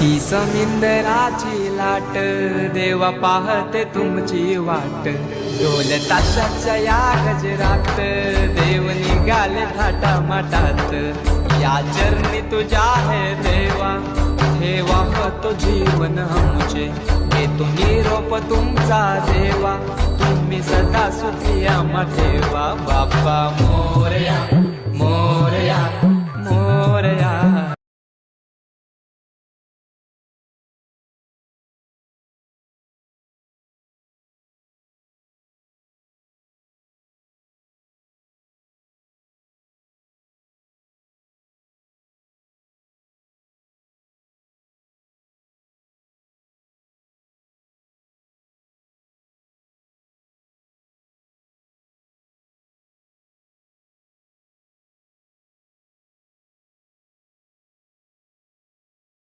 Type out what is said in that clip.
ही समिंदराची लाट देवा पाहते तुमची वाट ढोल ताशाच्या या गजरात देव निघाले थाटा माटात या चरणी तुझ्या हे देवा ठेवा तो जीवन आमचे घेतो निरोप तुमचा देवा तुम्ही सदा सुखी आम्हा ठेवा बाप्पा मोरया।